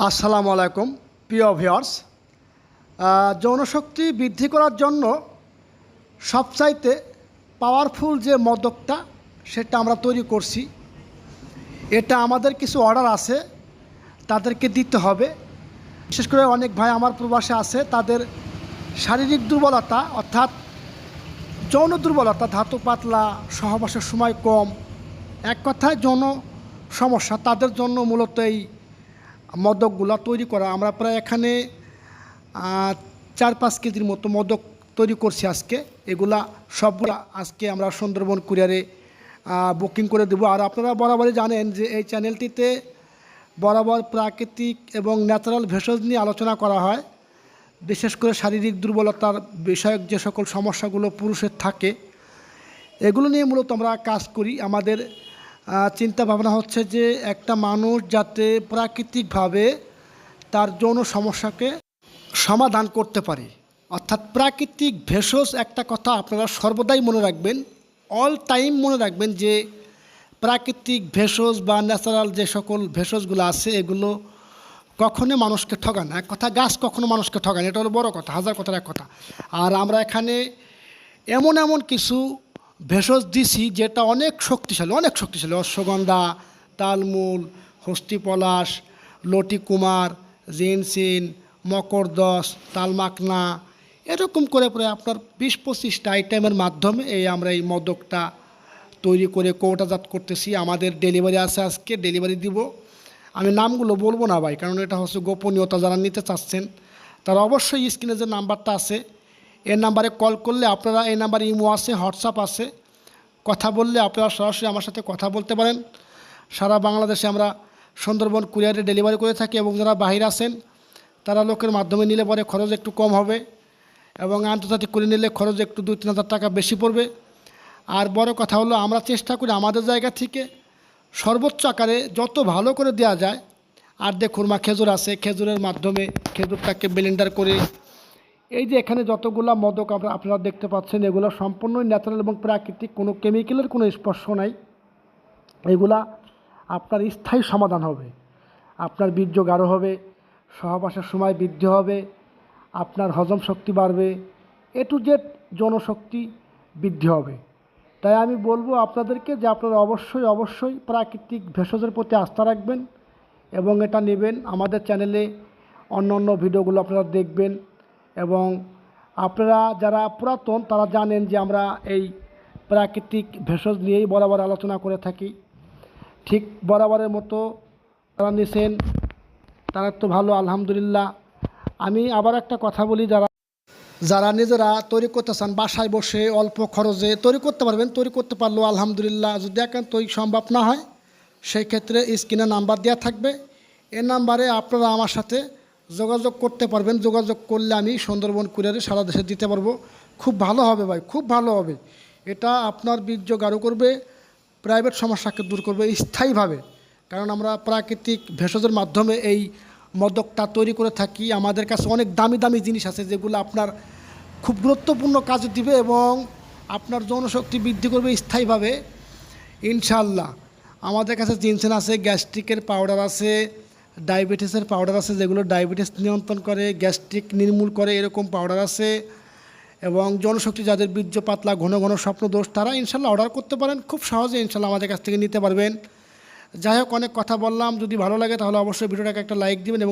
আসসালামু আলাইকুম প্রিয় ভিউয়ার্স। যৌনশক্তি বৃদ্ধি করার জন্য সবচাইতে পাওয়ারফুল যে মদকটা সেটা আমরা তৈরি করছি। এটা আমাদের কিছু অর্ডার আছে, তাদেরকে দিতে হবে। বিশেষ করে অনেক ভাই আমার প্রবাসে আছে, তাদের শারীরিক দুর্বলতা অর্থাৎ যৌন দুর্বলতা, ধাতু পাতলা, সহবাসের সময় কম, এক কথায় যৌন সমস্যা, তাদের জন্য মূলত এই মদকগুলো তৈরি করা। আমরা প্রায় এখানে 4-5 কেজির মতো মদক তৈরি করছি আজকে। এগুলা সবগুলো আজকে আমরা সুন্দরবন কুরিয়ারে বুকিং করে দেবো। আর আপনারা বরাবরই জানেন যে এই চ্যানেলটিতে বরাবর প্রাকৃতিক এবং ন্যাচারাল ভেষজ নিয়ে আলোচনা করা হয়। বিশেষ করে শারীরিক দুর্বলতার বিষয়ক যে সকল সমস্যাগুলো পুরুষের থাকে, এগুলো নিয়ে মূলত আমরা কাজ করি। আমাদের চিন্তা ভাবনা হচ্ছে যে একটা মানুষ যাতে প্রাকৃতিকভাবে তার যৌন সমস্যাকে সমাধান করতে পারে, অর্থাৎ প্রাকৃতিক ভেষজ। একটা কথা আপনারা সর্বদাই মনে রাখবেন, অল টাইম মনে রাখবেন যে প্রাকৃতিক ভেষজ বা ন্যাচারাল যে সকল ভেষজগুলো আছে এগুলো কখনো মানুষকে ঠগায় না। এক কথা, গাছ কখনো মানুষকে ঠগায় না, এটা হলো বড় কথা, হাজার কথার এক কথা। আর আমরা এখানে এমন এমন কিছু ভেষজ দিছি যেটা অনেক শক্তিশালী, অশ্বগন্ধা, তালমূল, হস্তিপলাশ, লটিকুমার, জিনসিন, মকরদশ, তালমাকনা, এরকম করে প্রায় আপনার 20-25টা আইটেমের মাধ্যমে আমরা এই মদকটা তৈরি করে কৌটাজাত করতেছি। আমাদের ডেলিভারি আছে, আজকে ডেলিভারি দিব। আমি নামগুলো বলবো না ভাই, কারণ এটা হচ্ছে গোপনীয়তা। যারা নিতে চাচ্ছেন তারা অবশ্যই স্ক্রিনে যে নাম্বারটা আছে এই নাম্বারে কল করলে, আপনারা এই নাম্বারে ইমো আছে, হোয়াটসঅ্যাপ আছে, কথা বললে আপনারা সরাসরি আমার সাথে কথা বলতে পারেন। সারা বাংলাদেশে আমরা সুন্দরবন কুরিয়ারে ডেলিভারি করে থাকি, এবং যারা বাহিরে আছেন তারা লোকের মাধ্যমে নিলে পরে খরচ একটু কম হবে, এবং আন্তর্জাতিক করে নিলে খরচ একটু 2-3 হাজার টাকা বেশি পড়বে। আর বড় কথা হলো, আমরা চেষ্টা করি আমাদের জায়গা থেকে সর্বোচ্চ আকারে যত ভালো করে দেওয়া যায়। আর দেখুন খেজুর আছে, খেজুরের মাধ্যমে খেজুরটাকে ব্লেন্ডার করে এই যে এখানে যতগুলা মদক আপনারা দেখতে পাচ্ছেন, এগুলো সম্পূর্ণই ন্যাচারাল এবং প্রাকৃতিক, কোনো কেমিক্যালের কোনো স্পর্শ নাই। এগুলা আপনার স্থায়ী সমাধান হবে, আপনার বীর্য গাঢ় হবে, সহবাসের সময় বৃদ্ধি হবে, আপনার হজম শক্তি বাড়বে, এ টু জেড যৌনশক্তি বৃদ্ধি হবে। তাই আমি বলবো আপনাদেরকে যে আপনারা অবশ্যই প্রাকৃতিক ভেষজের প্রতি আস্থা রাখবেন এবং এটা নেবেন। আমাদের চ্যানেলে অন্য ভিডিওগুলো আপনারা দেখবেন, এবং আপনারা যারা পুরাতন তারা জানেন যে আমরা এই প্রাকৃতিক ভেষজ নিয়েই বরাবর আলোচনা করে থাকি। ঠিক বরাবরের মতো তারা নিছেন, তারা তো ভালো, আলহামদুলিল্লাহ। আমি আবার একটা কথা বলি, যারা নিজেরা তৈরি করতে চান, বাসায় বসে অল্প খরচে তৈরি করতে পারবেন, তৈরি করতে পারলেও আলহামদুলিল্লাহ। যদি একান্তই সম্ভব না হয়, সেই ক্ষেত্রে স্ক্রিনে নাম্বার দেওয়া থাকবে, এই নাম্বারে আপনারা আমার সাথে যোগাযোগ করতে পারবেন। যোগাযোগ করলে আমি সুন্দরবন কুরিয়ারে সারা দেশে দিতে পারবো। খুব ভালো হবে ভাই, খুব ভালো হবে। এটা আপনার বীর্য গাঢ় করবে, প্রাইভেট সমস্যাকে দূর করবে স্থায়ীভাবে। কারণ আমরা প্রাকৃতিক ভেষজের মাধ্যমে এই মদকটা তৈরি করে থাকি। আমাদের কাছে অনেক দামি দামি জিনিস আছে যেগুলো আপনার খুব গুরুত্বপূর্ণ কাজে দিবে এবং আপনার যৌনশক্তি বৃদ্ধি করবে স্থায়ীভাবে ইনশাআল্লাহ। আমাদের কাছে জিনসেন আছে, গ্যাস্ট্রিকের পাউডার আছে, ডায়াবেটিসের পাউডার আছে, যেগুলো ডায়াবেটিস নিয়ন্ত্রণ করে, গ্যাস্ট্রিক নির্মূল করে, এরকম পাউডার আছে। এবং যৌনশক্তি যাদের বীর্য পাতলা, ঘন ঘন স্বপ্নদোষ, তারা ইনশাআল্লাহ অর্ডার করতে পারেন, খুব সহজে ইনশাআল্লাহ আমাদের কাছ থেকে নিতে পারবেন। যাই হোক, অনেক কথা বললাম। যদি ভালো লাগে তাহলে অবশ্যই ভিডিওটাকে একটা লাইক দিবেন এবং